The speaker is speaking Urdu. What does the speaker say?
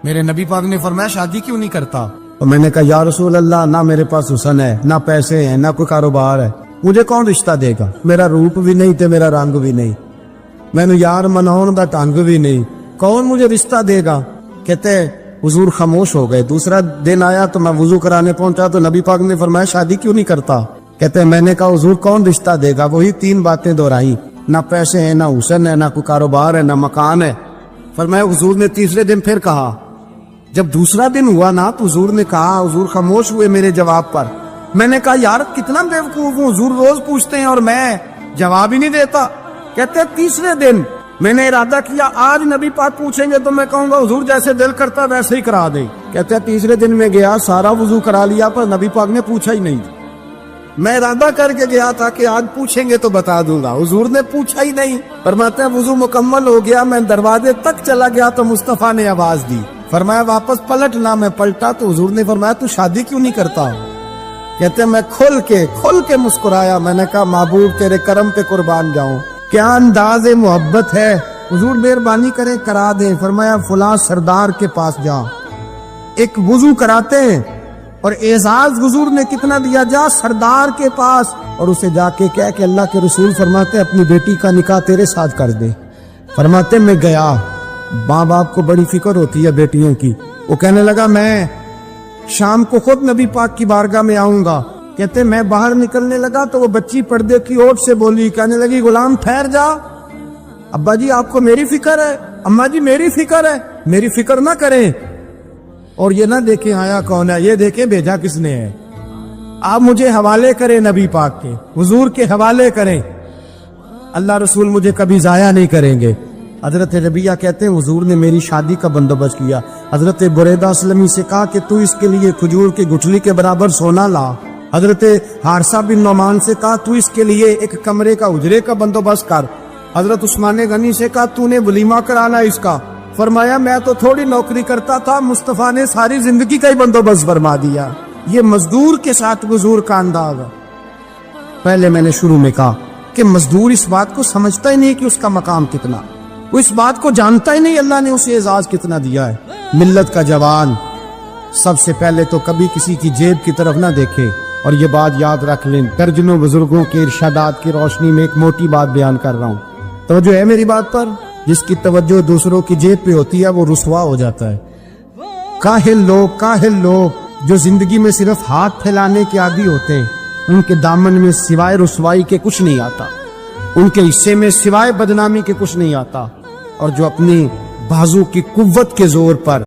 میرے نبی پاک نے فرمایا شادی کیوں نہیں کرتا؟ اور میں نے کہا یا رسول اللہ نہ میرے پاس حسن ہے، نہ پیسے ہیں، نہ کوئی کاروبار ہے، مجھے کون رشتہ دے گا؟ میرا روپ بھی نہیں تے میرا رنگ بھی نہیں، میں نے یار مناؤن دا ٹنگ بھی نہیں، کون مجھے رشتہ دے گا؟ کہتے حضور خاموش ہو گئے۔ دوسرا دن آیا تو میں وضو کرانے پہنچا تو نبی پاک نے فرمایا شادی کیوں نہیں کرتا؟ کہتے میں نے کہا حضور کون رشتہ دے گا؟ وہی 3 باتیں دہرائی، نہ پیسے ہیں، نہ حسن ہے، نہ کوئی کاروبار ہے، نہ مکان ہے۔ فرمایا حضور نے تیسرے دن پھر کہا، جب دوسرا دن ہوا نا تو حضور نے کہا، حضور خاموش ہوئے میرے جواب پر۔ میں نے کہا یار کتنا بیوقوف ہوں، حضور روز پوچھتے ہیں اور میں جواب ہی نہیں دیتا۔ کہتے تیسرے دن میں نے ارادہ کیا آج نبی پاک پوچھیں گے تو میں کہوں گا حضور جیسے دل کرتا ویسے ہی کرا دیں۔ کہتے تیسرے دن میں گیا، سارا وضو کرا لیا پر نبی پاک نے پوچھا ہی نہیں۔ میں ارادہ کر کے گیا تھا کہ آج پوچھیں گے تو بتا دوں گا، حضور نے پوچھا ہی نہیں۔ فرماتے ہیں وضو مکمل ہو گیا، میں دروازے تک چلا گیا تو مصطفیٰ نے آواز دی، فرمایا واپس پلٹنا۔ میں پلٹا تو حضور نے فرمایا تو شادی کیوں نہیں کرتا؟ کہتے ہیں میں کھل کے مسکرایا، میں نے کہا محبوب تیرے کرم پہ قربان جاؤں، کیا انداز محبت ہے، حضور مہربانی کریں کرا دیں۔ فرمایا فلاں سردار کے پاس جا، ایک وضو کراتے ہیں اور اعزاز حضور نے کتنا دیا، جا سردار کے پاس اور اسے جا کے کہہ کہ اللہ کے رسول فرماتے اپنی بیٹی کا نکاح تیرے ساتھ کر دے۔ فرماتے میں گیا، ماں باپ کو بڑی فکر ہوتی ہے بیٹیوں کی، وہ کہنے لگا میں شام کو خود نبی پاک کی بارگاہ میں آؤں گا۔ کہتے میں باہر نکلنے لگا تو وہ بچی پردے کی اوٹ سے بولی، کہنے لگی غلام ٹھہر جا، ابا جی آپ کو میری فکر ہے، اماں جی میری فکر ہے، میری فکر نہ کریں اور یہ نہ دیکھیں آیا کون ہے، یہ دیکھیں بھیجا کس نے ہے۔ آپ مجھے حوالے کریں نبی پاک کے، حضور کے حوالے کریں، اللہ رسول مجھے کبھی ضائع نہیں کریں گے۔ حضرت ربیہ کہتے ہیں حضور نے میری شادی کا بندوبست کیا۔ حضرت بریدہ اسلمی سے کہا کہ تو اس کے لیے کھجور کی گٹھلی کے برابر سونا لا۔ حضرت حارثہ بن نعمان سے کہا تو اس کے لیے ایک کمرے کا اجرے کا بندوبست کر۔ حضرت عثمان غنی سے کہا تو نے ولیمہ کرانا اس کا۔ فرمایا میں تو تھوڑی نوکری کرتا تھا، مصطفیٰ نے ساری زندگی کا ہی بندوبست فرما دیا۔ یہ مزدور کے ساتھ حضور کا انداز ہے۔ پہلے میں نے شروع میں کہا کہ مزدور اس بات کو سمجھتا ہی نہیں کہ اس کا مقام کتنا، وہ اس بات کو جانتا ہی نہیں اللہ نے اسے اعزاز کتنا دیا ہے۔ ملت کا جوان سب سے پہلے تو کبھی کسی کی جیب کی طرف نہ دیکھے، اور یہ بات یاد رکھ لیں، درجنوں بزرگوں کے ارشادات کی روشنی میں ایک موٹی بات بیان کر رہا ہوں، توجہ ہے میری بات پر؟ جس کی توجہ دوسروں کی جیب پہ ہوتی ہے وہ رسوا ہو جاتا ہے۔ کاہل لوگ جو زندگی میں صرف ہاتھ پھیلانے کے عادی ہوتے ہیں، ان کے دامن میں سوائے رسوائی کے کچھ نہیں آتا، ان کے حصے میں سوائے بدنامی کے کچھ نہیں آتا، اور جو اپنی بازو کی قوت کے زور پر